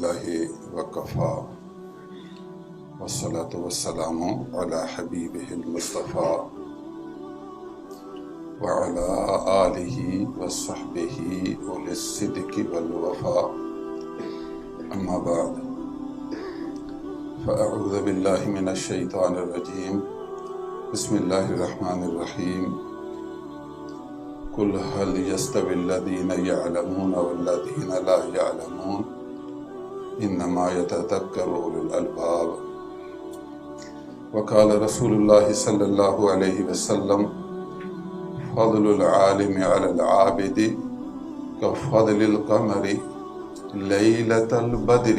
الحمدللہ وکفا والصلاة والسلام علی حبیبہ المصطفیٰ وعلی آلہ وصحبہ اولی الصدق والوفا اما بعد فاعوذ باللہ من الشیطان الرجیم بسم اللہ الرحمن الرحیم قل هل يستوي الذين يعلمون والذين لا يعلمون انما يتذكر اولو الالباب وقال رسول الله صلى الله عليه وسلم فضل العالم على العابد كفضل القمر ليلة البدر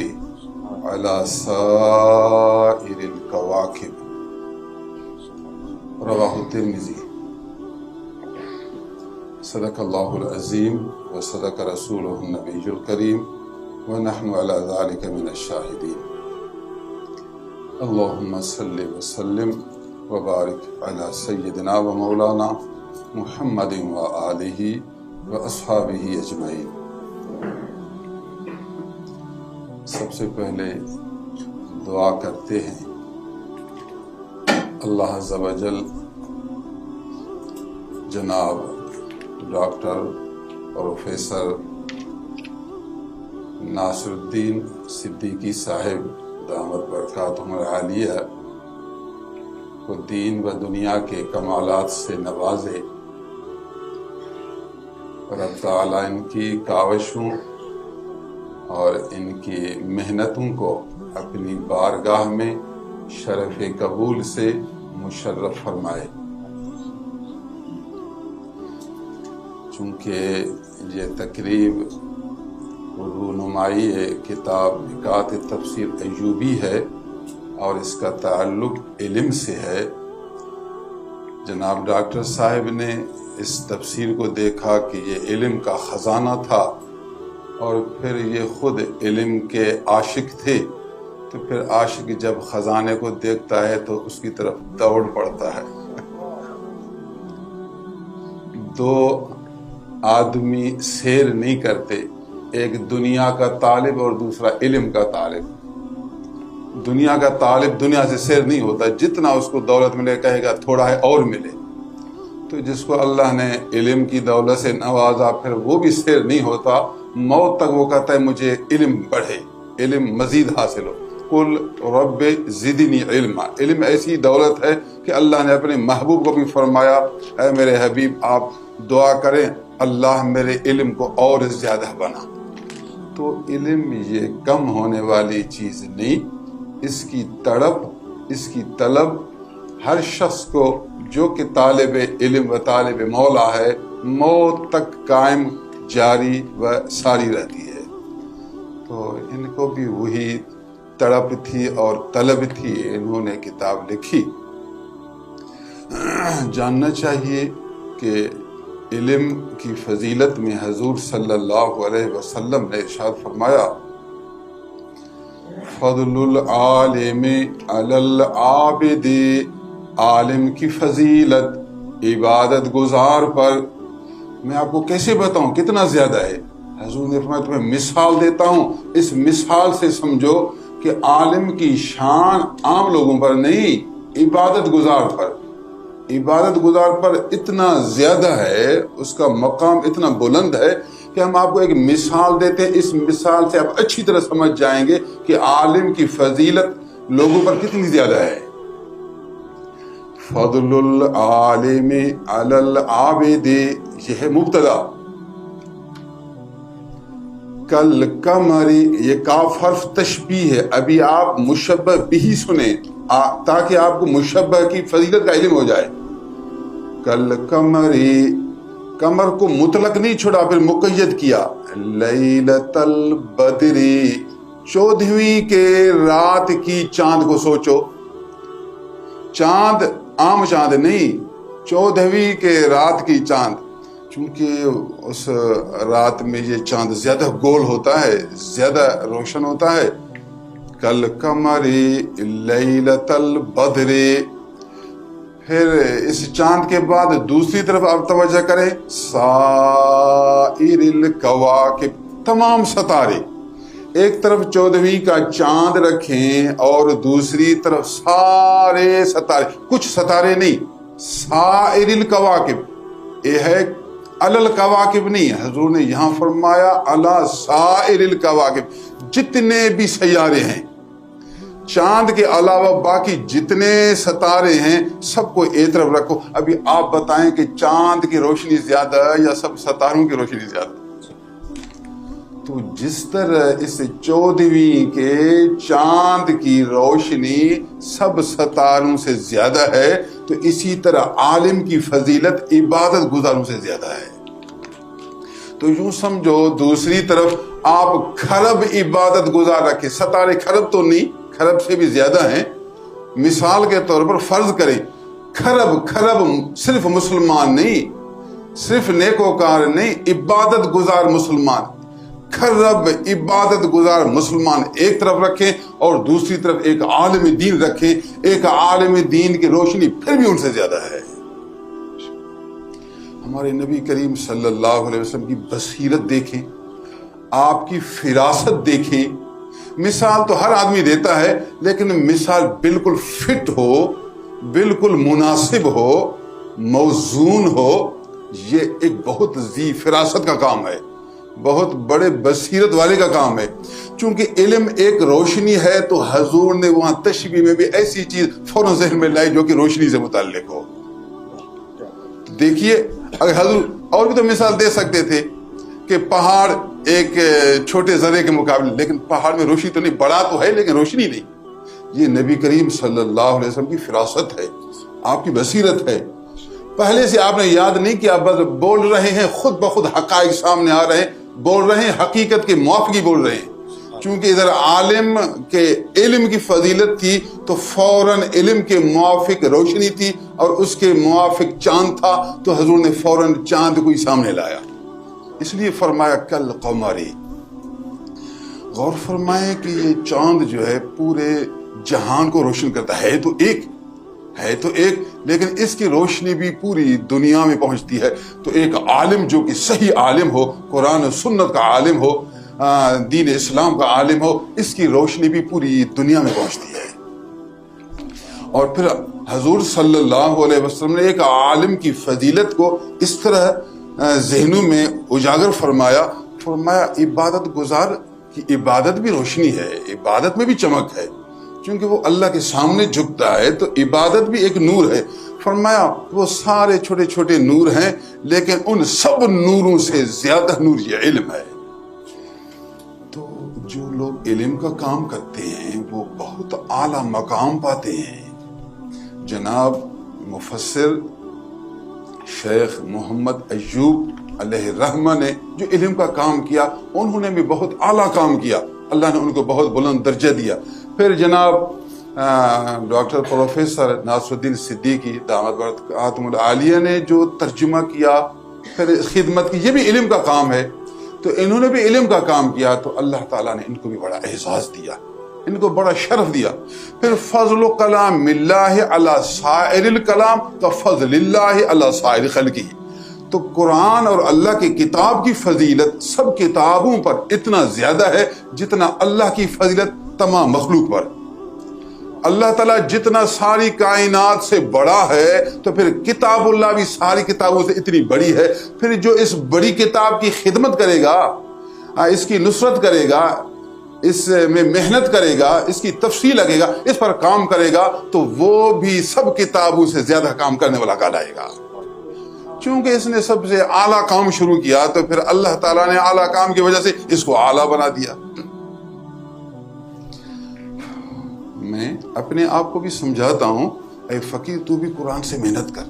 على سائر الكواكب رواه الترمذی۔ صدق اللہ العظیم وصدق رسولہ النبی الکریم ونحن على ذلك من الشاہدین۔ اللہم صلی وسلم وبارک علی سیدنا و مولانا محمد و آلہ و اصحابہ اجمعین۔ سب سے پہلے دعا کرتے ہیں اللہ عز و جل جناب ڈاکٹر پروفیسر ناصر الدین صدیقی صاحب دامت برکاتہم العالیہ کو دین و دنیا کے کمالات سے نوازے، رب تعالیٰ ان کی کاوشوں اور ان کی محنتوں کو اپنی بارگاہ میں شرف قبول سے مشرف فرمائے۔ چونکہ یہ تقریب رونمائی کتاب نکات تفسیر ایوبی ہے اور اس کا تعلق علم سے ہے، جناب ڈاکٹر صاحب نے اس تفسیر کو دیکھا کہ یہ علم کا خزانہ تھا اور پھر یہ خود علم کے عاشق تھے، تو پھر عاشق جب خزانے کو دیکھتا ہے تو اس کی طرف دوڑ پڑتا ہے۔ دو آدمی سیر نہیں کرتے، ایک دنیا کا طالب اور دوسرا علم کا طالب۔ دنیا کا طالب دنیا سے سیر نہیں ہوتا، جتنا اس کو دولت ملے کہے گا تھوڑا ہے اور ملے۔ تو جس کو اللہ نے علم کی دولت سے نوازا پھر وہ بھی سیر نہیں ہوتا، موت تک وہ کہتا ہے مجھے علم بڑھے، علم مزید حاصل ہو۔ قل رب زدنی علما، علم ایسی دولت ہے کہ اللہ نے اپنے محبوب کو بھی فرمایا اے میرے حبیب آپ دعا کریں اللہ میرے علم کو اور زیادہ بنا۔ تو علم یہ کم ہونے والی چیز نہیں، اس کی تڑپ، اس کی طلب ہر شخص کو جو کہ طالب علم و طالب مولا ہے موت تک قائم جاری و ساری رہتی ہے۔ تو ان کو بھی وہی تڑپ تھی اور طلب تھی، انہوں نے کتاب لکھی۔ جاننا چاہیے کہ علم کی فضیلت میں حضور صلی اللہ علیہ وسلم نے ارشاد فرمایا فضل العالم علی العابد، عالم کی فضیلت عبادت گزار پر میں آپ کو کیسے بتاؤں کتنا زیادہ ہے۔ حضور نے فرمایا تمہیں مثال دیتا ہوں، اس مثال سے سمجھو کہ عالم کی شان عام لوگوں پر نہیں، عبادت گزار پر، عبادت گزار پر اتنا زیادہ ہے، اس کا مقام اتنا بلند ہے کہ ہم آپ کو ایک مثال دیتے ہیں، اس مثال سے آپ اچھی طرح سمجھ جائیں گے کہ عالم کی فضیلت لوگوں پر کتنی زیادہ ہے۔ فضل العالم علی العابد، یہ ہے مبتدا۔ کل قمری، یہ کاف حرف تشبیہ ہے، ابھی آپ مشبہ بھی سنیں تاکہ آپ کو مشبہ کی فضیلت کا علم ہو جائے۔ کل قمری، قمر کو مطلق نہیں چھوڑا پھر مقید کیا، لیلۃ البدر، 14ویں کے رات کی چاند کو سوچو، چاند عام چاند نہیں، 14ویں کے رات کی چاند، چونکہ اس رات میں یہ چاند زیادہ گول ہوتا ہے، زیادہ روشن ہوتا ہے۔ کل قمری لیلۃ البدر، پھر اس چاند کے بعد دوسری طرف آپ توجہ کریں، سائر الکواکب، تمام ستارے، ایک طرف 14ویں کا چاند رکھیں اور دوسری طرف سارے ستارے، کچھ ستارے نہیں، سائر الکواکب، یہ ہے علی الکواکب نہیں، حضور نے یہاں فرمایا علی سائر الکواکب، جتنے بھی سیارے ہیں، چاند کے علاوہ باقی جتنے ستارے ہیں سب کو ایک طرف رکھو۔ ابھی آپ بتائیں کہ چاند کی روشنی زیادہ ہے یا سب ستاروں کی روشنی زیادہ؟ تو جس طرح اس 14ویں کے چاند کی روشنی سب ستاروں سے زیادہ ہے، تو اسی طرح عالم کی فضیلت عبادت گزاروں سے زیادہ ہے۔ تو یوں سمجھو دوسری طرف آپ کھرب عبادت گزار رکھے، ستارے کھرب تو نہیں، کھرب سے بھی زیادہ ہیں۔ مثال کے طور پر فرض کریں کھرب صرف مسلمان نہیں، صرف نیکوکار نہیں، عبادت گزار مسلمان، کھرب عبادت گزار مسلمان ایک طرف رکھیں اور دوسری طرف ایک عالم دین رکھیں، ایک عالم دین کی روشنی پھر بھی ان سے زیادہ ہے۔ ہمارے نبی کریم صلی اللہ علیہ وسلم کی بصیرت دیکھیں، آپ کی فراست دیکھیں۔ مثال تو ہر آدمی دیتا ہے، لیکن مثال بالکل فٹ ہو، بالکل مناسب ہو، موزون ہو، یہ ایک بہت ذی فراست کا کام ہے، بہت بڑے بصیرت والے کا کام ہے۔ چونکہ علم ایک روشنی ہے تو حضور نے وہاں تشبیہ میں بھی ایسی چیز فوراً ذہن میں لائی جو کہ روشنی سے متعلق ہو۔ دیکھیے اگر حضور اور بھی تو مثال دے سکتے تھے کہ پہاڑ ایک چھوٹے ذرے کے مقابلے، لیکن پہاڑ میں روشنی تو نہیں، بڑا تو ہے لیکن روشنی نہیں۔ یہ نبی کریم صلی اللہ علیہ وسلم کی فراست ہے، آپ کی بصیرت ہے۔ پہلے سے آپ نے یاد نہیں کیا، بس بول رہے ہیں، خود بخود حقائق سامنے آ رہے ہیں، بول رہے ہیں حقیقت کے موافقی بول رہے ہیں۔ چونکہ ادھر عالم کے علم کی فضیلت تھی تو فوراً علم کے موافق روشنی تھی اور اس کے موافق چاند تھا، تو حضور نے فوراً چاند کو ہی سامنے لایا، اس لیے فرمایا کل قمری۔ غور فرمائیں کہ یہ چاند جو ہے پورے جہان کو روشن کرتا ہے، تو ایک لیکن اس کی روشنی بھی پوری دنیا میں پہنچتی ہے۔ تو ایک عالم جو کہ صحیح عالم ہو، قرآن و سنت کا عالم ہو، دین اسلام کا عالم ہو، اس کی روشنی بھی پوری دنیا میں پہنچتی ہے۔ اور پھر حضور صلی اللہ علیہ وسلم نے ایک عالم کی فضیلت کو اس طرح ذہنوں میں اجاگر فرمایا عبادت گزار کی عبادت بھی روشنی ہے، عبادت میں بھی چمک ہے، چونکہ وہ اللہ کے سامنے جھکتا ہے تو عبادت بھی ایک نور ہے۔ فرمایا وہ سارے چھوٹے چھوٹے نور ہیں، لیکن ان سب نوروں سے زیادہ نور یہ علم ہے۔ تو جو لوگ علم کا کام کرتے ہیں وہ بہت اعلیٰ مقام پاتے ہیں۔ جناب مفسر شیخ محمد ایوب علیہ الرحمہ نے جو علم کا کام کیا، انہوں نے بھی بہت اعلیٰ کام کیا، اللہ نے ان کو بہت بلند درجہ دیا۔ پھر جناب ڈاکٹر پروفیسر ناصر الدین صدیقی دامت برکاتہم العالیہ نے جو ترجمہ کیا، پھر خدمت کی، یہ بھی علم کا کام ہے۔ تو انہوں نے بھی علم کا کام کیا تو اللہ تعالیٰ نے ان کو بھی بڑا اعزاز دیا، ان کو بڑا شرف دیا۔ پھر فضل کلام اللہ علی سائر الکلام کا فضل اللہ علی سائر خلقہ۔ تو قرآن اور اللہ کی کتاب کی فضیلت سب کتابوں پر اتنا زیادہ ہے جتنا اللہ کی فضیلت تمام مخلوق پر۔ اللہ تعالیٰ جتنا ساری کائنات سے بڑا ہے تو پھر کتاب اللہ بھی ساری کتابوں سے اتنی بڑی ہے۔ پھر جو اس بڑی کتاب کی خدمت کرے گا، اس کی نصرت کرے گا، اس میں محنت کرے گا، اس کی تفصیل لگے گا، اس پر کام کرے گا، تو وہ بھی سب کتابوں سے زیادہ کام کرنے والا کہلائے گا۔ چونکہ اس نے سب سے اعلیٰ کام شروع کیا تو پھر اللہ تعالیٰ نے اعلیٰ کام کی وجہ سے اس کو اعلیٰ بنا دیا۔ میں اپنے آپ کو بھی سمجھاتا ہوں، اے فقیر تو بھی قرآن سے محنت کر،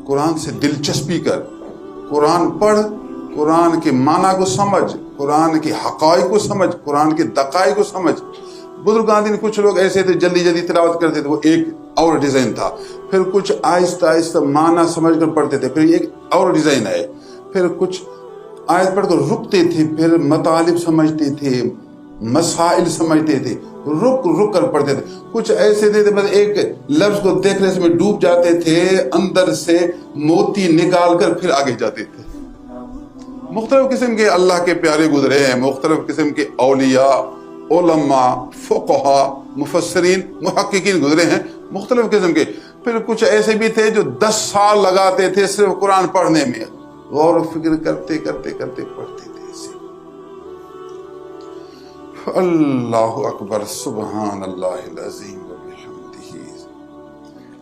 قرآن سے دلچسپی کر، قرآن پڑھ، قرآن کے معنی کو سمجھ، قرآن کے حقائق کو سمجھ، قرآن کے دقائق کو سمجھ۔ بزرگان دین کچھ لوگ ایسے تھے جلدی جلدی تلاوت کرتے تھے، وہ ایک اور ڈیزائن تھا۔ پھر کچھ آہستہ آہستہ معنی سمجھ کر پڑھتے تھے، پھر ایک اور ڈیزائن ہے۔ پھر کچھ آیت پڑھ کر رکتے تھے، پھر مطالب سمجھتے تھے، مسائل سمجھتے تھے، رک رک کر پڑھتے تھے۔ کچھ ایسے تھے بس ایک لفظ کو دیکھنے سے ڈوب جاتے تھے، اندر سے موتی نکال کر پھر آگے جاتے تھے۔ مختلف قسم کے اللہ کے پیارے گزرے ہیں، مختلف قسم کے اولیاء، علماء، فقہا، مفسرین، محققین گزرے ہیں مختلف قسم کے. پھر کچھ ایسے بھی تھے جو 10 سال لگاتے تھے صرف قرآن پڑھنے میں، غور و فکر کرتے کرتے کرتے پڑھتے تھے اسے. اللہ اکبر، سبحان اللہ العظیم وبحمدہ.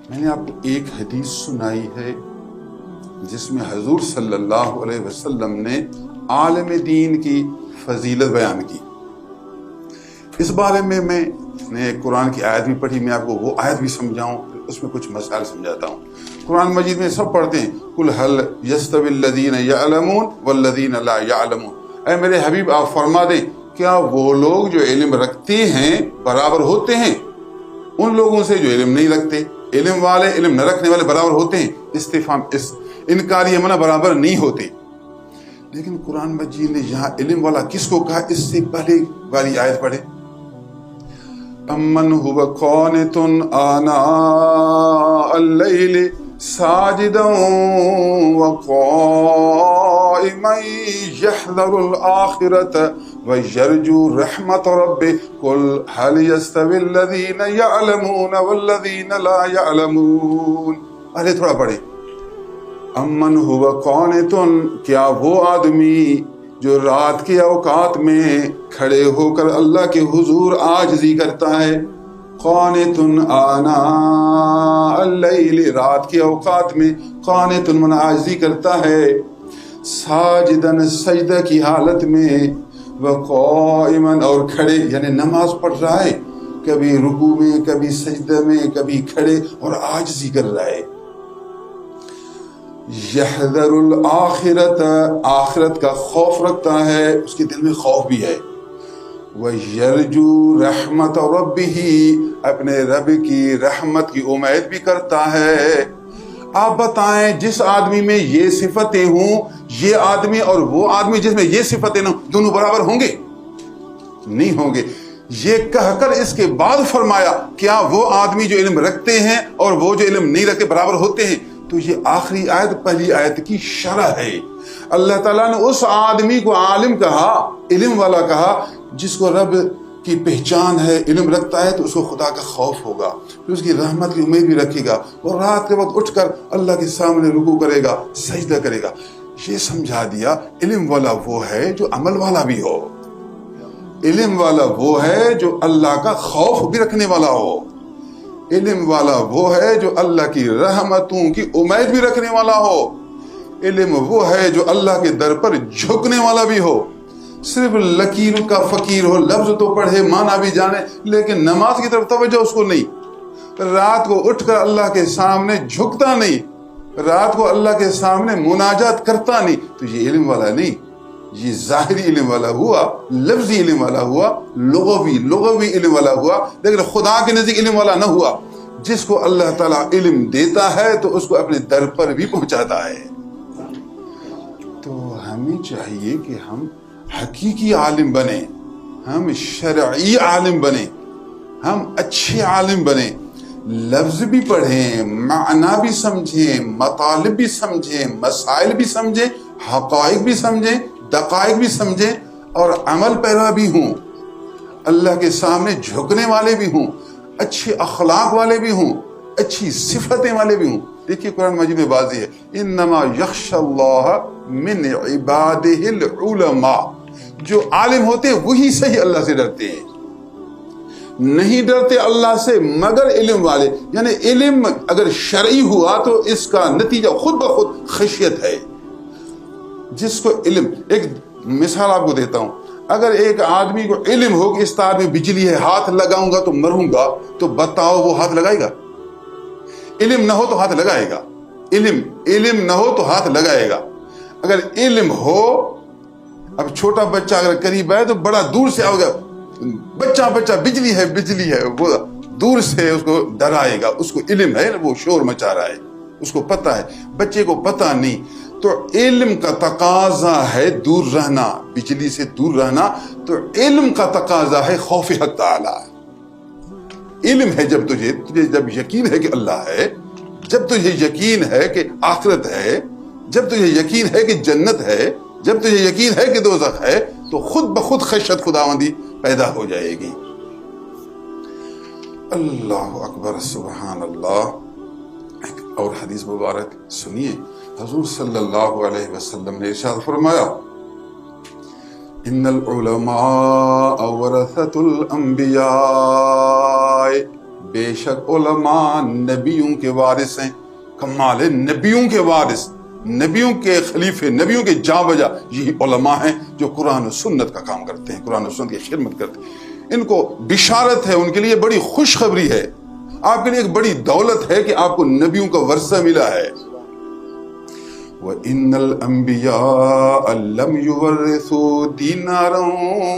میں نے آپ کو ایک حدیث سنائی ہے جس میں حضور صلی اللہ علیہ وسلم نے عالم دین کی فضیلت بیان کی. اس بارے میں نے ایک قرآن کی آیت بھی پڑھی، میں آپ کو وہ آیت بھی سمجھاؤں، اس میں کچھ مسائل سمجھاتا ہوں. قرآن مجید میں سب پڑھتے ہیں قل هل يستوي الذين يعلمون والذين لا يعلمون. اے میرے حبیب آپ فرما دیں کیا وہ لوگ جو علم رکھتے ہیں برابر ہوتے ہیں ان لوگوں سے جو علم نہیں رکھتے؟ علم والے علم نہ رکھنے والے برابر ہوتے ہیں؟ استفہام انکاری منع برابر نہیں ہوتے. لیکن قرآن مجید نے یہاں علم والا کس کو کہا؟ اس سے پہلے والی آیت پڑھے، امن هو قانت آناء اللیل ساجدا وقائما يحذر الآخرة ويرجو رحمة ربه قل هل يستوي الذين يعلمون والذين لا يعلمون. پہلے تھوڑا پڑھے، امن هو قانت، کیا وہ آدمی جو رات کے اوقات میں کھڑے ہو کر اللہ کے حضور عاجزی کرتا ہے. قانت آناء اللیل، رات کے اوقات میں قانت من عاجزی کرتا ہے، ساجدن سجدہ کی حالت میں، وقائما اور کھڑے یعنی نماز پڑھ رہا ہے، کبھی رکوع میں کبھی سجدہ میں کبھی کھڑے اور عاجزی کر رہا ہے. یحذر الآخرت، آخرت کا خوف رکھتا ہے، اس کے دل میں خوف بھی ہے. وَيَرْجُو رَحْمَةَ رَبِّهِ، اپنے رب کی رحمت کی امید بھی کرتا ہے. آپ بتائیں جس آدمی میں یہ صفتیں ہوں، یہ آدمی اور وہ آدمی جس میں یہ صفتیں ہوں، دونوں برابر ہوں گے؟ نہیں ہوں گے. یہ کہہ کر اس کے بعد فرمایا کیا وہ آدمی جو علم رکھتے ہیں اور وہ جو علم نہیں رکھتے برابر ہوتے ہیں؟ تو یہ آخری آیت پہلی آیت کی شرح ہے. اللہ تعالیٰ نے اس آدمی کو عالم کہا، علم والا کہا، جس کو رب کی پہچان ہے، علم رکھتا ہے تو اس کو خدا کا خوف ہوگا، پھر اس کی رحمت کی امید بھی رکھے گا اور رات کے وقت اٹھ کر اللہ کے سامنے رکوع کرے گا، سجدہ کرے گا. یہ سمجھا دیا علم والا وہ ہے جو عمل والا بھی ہو، علم والا وہ ہے جو اللہ کا خوف بھی رکھنے والا ہو، علم والا وہ ہے جو اللہ کی رحمتوں کی امید بھی رکھنے والا ہو، علم وہ ہے جو اللہ کے در پر جھکنے والا بھی ہو. صرف لکیر کا فقیر ہو، لفظ تو پڑھے معنی بھی جانے لیکن نماز کی طرف توجہ اس کو نہیں، رات کو اٹھ کر اللہ کے سامنے جھکتا نہیں، رات کو اللہ کے سامنے مناجات کرتا نہیں، تو یہ علم والا نہیں. یہ ظاہری علم والا ہوا، لفظی علم والا ہوا، لغوی علم والا ہوا، لیکن خدا کے نزدیک علم والا نہ ہوا. جس کو اللہ تعالیٰ علم دیتا ہے تو اس کو اپنے در پر بھی پہنچاتا ہے. تو ہمیں چاہیے کہ ہم حقیقی عالم بنیں، ہم شرعی عالم بنیں، ہم اچھے عالم بنیں، لفظ بھی پڑھیں، معنی بھی سمجھیں، مطالب بھی سمجھیں، مسائل بھی سمجھیں، حقائق بھی سمجھیں، دقائق بھی سمجھیں اور عمل پیرا بھی ہوں، اللہ کے سامنے جھکنے والے بھی ہوں، اچھے اخلاق والے بھی ہوں، اچھی صفتیں والے بھی ہوں. دیکھیے قرآن مجید میں واضح ہے، انما یخشی اللہ من عبادہ العلماء، جو عالم ہوتے ہیں وہی صحیح اللہ سے ڈرتے ہیں، نہیں ڈرتے اللہ سے مگر علم والے. یعنی علم اگر شرعی ہوا تو اس کا نتیجہ خود بخود خشیت ہے. جس کو علم، ایک مثال آپ کو دیتا ہوں، اگر ایک آدمی کو علم ہو کہ اس تار میں بجلی ہے، ہاتھ لگاؤں گا تو مروں گا، تو بتاؤ وہ ہاتھ لگائے گا؟ علم نہ ہو تو ہاتھ لگائے گا، علم نہ ہو تو ہاتھ لگائے گا. اگر علم ہو، اب چھوٹا بچہ اگر قریب ہے تو بڑا دور سے آئے گا، بچہ بجلی ہے، وہ دور سے اس کو ڈرائے گا. اس کو علم ہے، وہ شور مچا رہا ہے، اس کو پتہ ہے. بچے کو پتہ نہیں. تو علم کا تقاضا ہے دور رہنا، بجلی سے دور رہنا. تو علم کا تقاضا ہے خوف حق تعالی. علم ہے جب تجھے جب یقین ہے کہ اللہ ہے، جب تجھے یقین ہے کہ آخرت ہے، جب تجھے یقین ہے کہ جنت ہے، جب تجھے یقین ہے کہ دوزخ ہے تو خود بخود خشیت خداوندی پیدا ہو جائے گی۔ اللہ اکبر، سبحان اللہ۔ ایک اور حدیث مبارک سنیے، حضور صلی اللہ علیہ وسلم نے ارشاد فرمایا، ان العلماء ورثۃ الانبیاء، بے شک علماء نبیوں کے وارث ہیں۔ کمال ہے، نبیوں کے وارث، نبیوں کے خلیفے، نبیوں کے جاں بجا یہی علماء ہیں جو قرآن و سنت کا کام کرتے ہیں، قرآن و سنت کی خدمت کرتے ہیں۔ ان کو بشارت ہے، ان کے لیے بڑی خوشخبری ہے، آپ کے لیے ایک بڑی دولت ہے کہ آپ کو نبیوں کا ورثہ ملا ہے۔ وَإِنَّ الْأَنْبِيَاءَ لَمْ يُوَرِّثُوا دِينَارًا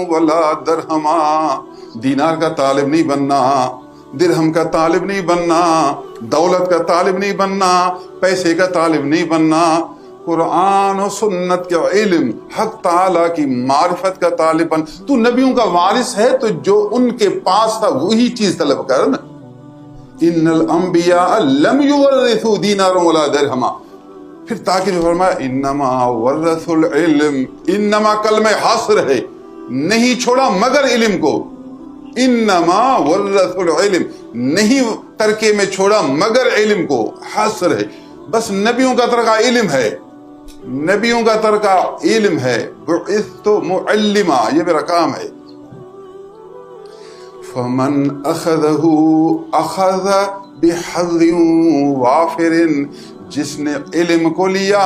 وَلَا دِرْهَمًا، دینار کا طالب نہیں بننا، درہم کا طالب نہیں بننا، دولت کا طالب نہیں بننا، پیسے کا طالب نہیں بننا، قرآن و سنت کا علم، حق تعالیٰ کی معرفت کا طالب بن۔ تو نبیوں کا وارث ہے تو جو ان کے پاس تھا وہی چیز طلب کر نا۔ ان الانبیاء لم یورثوا دینارا ولا درہما، پھر تاکہ جو فرمایا انما ورثوا العلم، انما کلمہ حاصر ہے، نہیں چھوڑا مگر علم کو، انما ورثوا العلم، نہیں ترکے میں چھوڑا مگر علم کو، حاصر ہے۔ بس نبیوں کا ترکہ علم ہے، نبیوں کا ترکہ علم ہے، بعثت معلما، یہ میرا کام ہے۔ فمن اخذہ اخذ بحظ وافر، جس نے علم کو لیا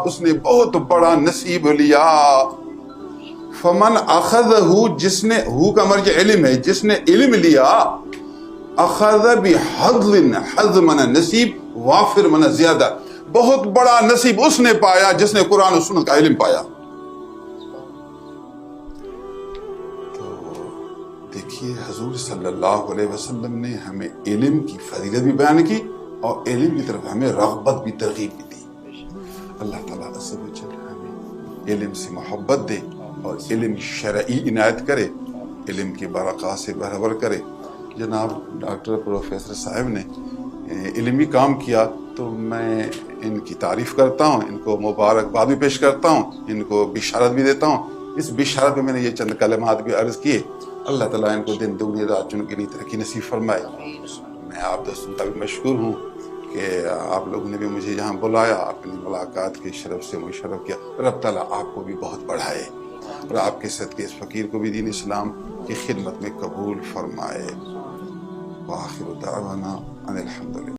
اس نے بہت بڑا نصیب لیا۔ فمن اخذہ، جس نے، ہو کا مرجع علم ہے، جس نے علم لیا، اخذ بحظ، حظ منا نصیب، وافر منا زیادہ، بہت بڑا نصیب اس نے پایا جس نے قرآن و سنت کا علم پایا۔ دیکھیے حضور صلی اللہ علیہ وسلم نے ہمیں علم کی فضیلت بھی بیان کی اور علم کی طرف ہمیں رغبت بھی، ترغیب بھی دی۔ اللہ تعالیٰ عز و جل ہمیں علم سے محبت دے اور علم شرعی عنایت کرے، علم کی برکات سے بھرپور کرے۔ جناب ڈاکٹر پروفیسر صاحب نے علمی کام کیا تو میں ان کی تعریف کرتا ہوں، ان کو مبارکباد بھی پیش کرتا ہوں، ان کو بشارت بھی دیتا ہوں۔ اس بشارت میں نے یہ چند کلمات بھی عرض کیے، اللہ تعالیٰ ان کو دن دگنی رات چن کے لیے ترقی نصیب فرمائے۔ میں آپ دوستوں کا بھی مشکور ہوں کہ آپ لوگوں نے بھی مجھے یہاں بلایا، اپنی ملاقات کے شرف سے مشرف کیا۔ رب تعالیٰ آپ کو بھی بہت بڑھائے اور آپ کے صدقے اس فقیر کو بھی دین اسلام کی خدمت میں قبول فرمائے۔ وآخر دعوانا ان الحمدللہ۔